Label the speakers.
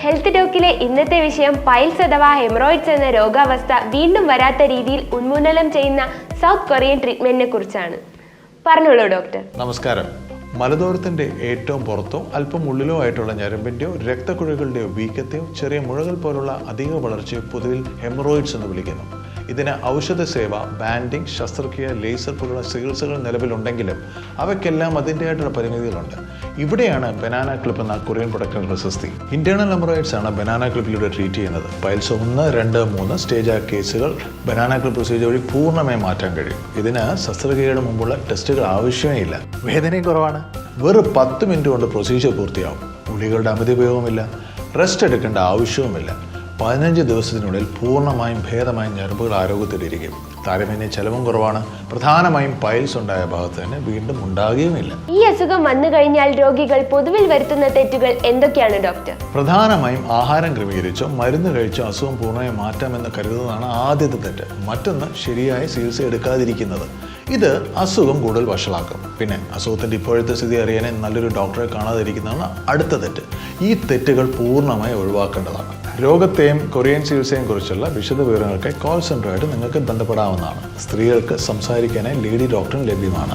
Speaker 1: Health ടോക്കിലെ ഇന്നത്തെ വിഷയം piles അഥവാ ഹെമറോയിഡ്സ് എന്ന രോഗാവസ്ഥ വീണ്ടും വരാത്ത രീതിയിൽ ഉന്മൂലനം ചെയ്യുന്ന സൗത്ത് കൊറിയൻ ട്രീറ്റ്മെന്റിനെ കുറിച്ചാണ്. പറഞ്ഞോളൂ ഡോക്ടർ.
Speaker 2: നമസ്കാരം. മലദോരത്തിന്റെ ഏറ്റവും പുറത്തോ അല്പം ഉള്ളിലോ ആയിട്ടുള്ള ഞരമ്പിന്റെയോ രക്തക്കുഴകളുടെയോ വീക്കത്തെയോ ചെറിയ മുഴകൾ പോലുള്ള അധിക വളർച്ചയോ പൊതുവിൽ ഹെമറോയിഡ്സ് എന്ന് വിളിക്കുന്നു. ഇതിന് ഔഷധ സേവ, ബാൻഡിങ്, ശസ്ത്രക്രിയ, ലേസർ പോലുള്ള ചികിത്സകൾ നിലവിലുണ്ടെങ്കിലും അവയ്ക്കെല്ലാം അതിൻ്റെതായിട്ടുള്ള പരിമിതികളുണ്ട്. ഇവിടെയാണ് ബനാന ക്ലിപ്പ് എന്ന കൊറിയൻ പ്രൊഡക്റ്റിന്റെ പ്രശസ്തി. ഇന്റേണൽ ഹെമറോയിഡ്സ് ആണ് ബനാന ക്ലിപ്പിലൂടെ ട്രീറ്റ് ചെയ്യുന്നത്. പൈൽസ് 1, 2, 3 സ്റ്റേജ് ആ കേസുകൾ ബനാന ക്ലിപ്പ് പ്രൊസീജിയർ വഴി പൂർണ്ണമായി മാറ്റാൻ കഴിയും. ഇതിന് ശസ്ത്രക്രിയയുടെ മുമ്പുള്ള ടെസ്റ്റുകൾ ആവശ്യമേ ഇല്ല. വേദനയും കുറവാണ്. വെറും 10 മിനിറ്റ് കൊണ്ട് പ്രൊസീജിയർ പൂർത്തിയാവും. ഗുളികളുടെ അമിത ഉപയോഗമില്ല. റെസ്റ്റ് എടുക്കേണ്ട ആവശ്യവുമില്ല. 15 ദിവസത്തിനുള്ളിൽ പൂർണ്ണമായും ഭേദമായും ഞരമ്പുകൾ ആരോഗ്യത്തിലിരിക്കും. താരതമ്യേന ചെലവും കുറവാണ്. പ്രധാനമായും പൈൽസ് ഉണ്ടായ ഭാഗത്ത് തന്നെ വീണ്ടും ഉണ്ടാകുകയുമില്ല.
Speaker 1: ഈ അസുഖം വന്നു കഴിഞ്ഞാൽ രോഗികൾ പൊതുവിൽ വരുത്തുന്ന തെറ്റുകൾ എന്തൊക്കെയാണ് ഡോക്ടർ?
Speaker 2: പ്രധാനമായും ആഹാരം ക്രമീകരിച്ചോ മരുന്ന് കഴിച്ചോ അസുഖം പൂർണ്ണമായും മാറ്റാമെന്ന് കരുതുന്നതാണ് ആദ്യത്തെ തെറ്റ്. മറ്റൊന്ന് ശരിയായ ചികിത്സ എടുക്കാതിരിക്കുന്നത്. ഇത് അസുഖം കൂടുതൽ വഷളാക്കും. പിന്നെ അസുഖത്തിന്റെ ഇപ്പോഴത്തെ സ്ഥിതി അറിയാൻ നല്ലൊരു ഡോക്ടറെ കാണാതിരിക്കുന്നതാണ് അടുത്ത തെറ്റ്. ഈ തെറ്റുകൾ പൂർണ്ണമായി ഒഴിവാക്കേണ്ടതാണ്. രോഗത്തെയും കൊറിയൻ ചികിത്സയെയും കുറിച്ചുള്ള വിശദ വിവരങ്ങൾക്ക് കോൾ സെൻ്ററുമായിട്ട് നിങ്ങൾക്ക് ബന്ധപ്പെടാവുന്നതാണ്. സ്ത്രീകൾക്ക് സംസാരിക്കാനായി ലേഡി ഡോക്ടറും ലഭ്യമാണ്.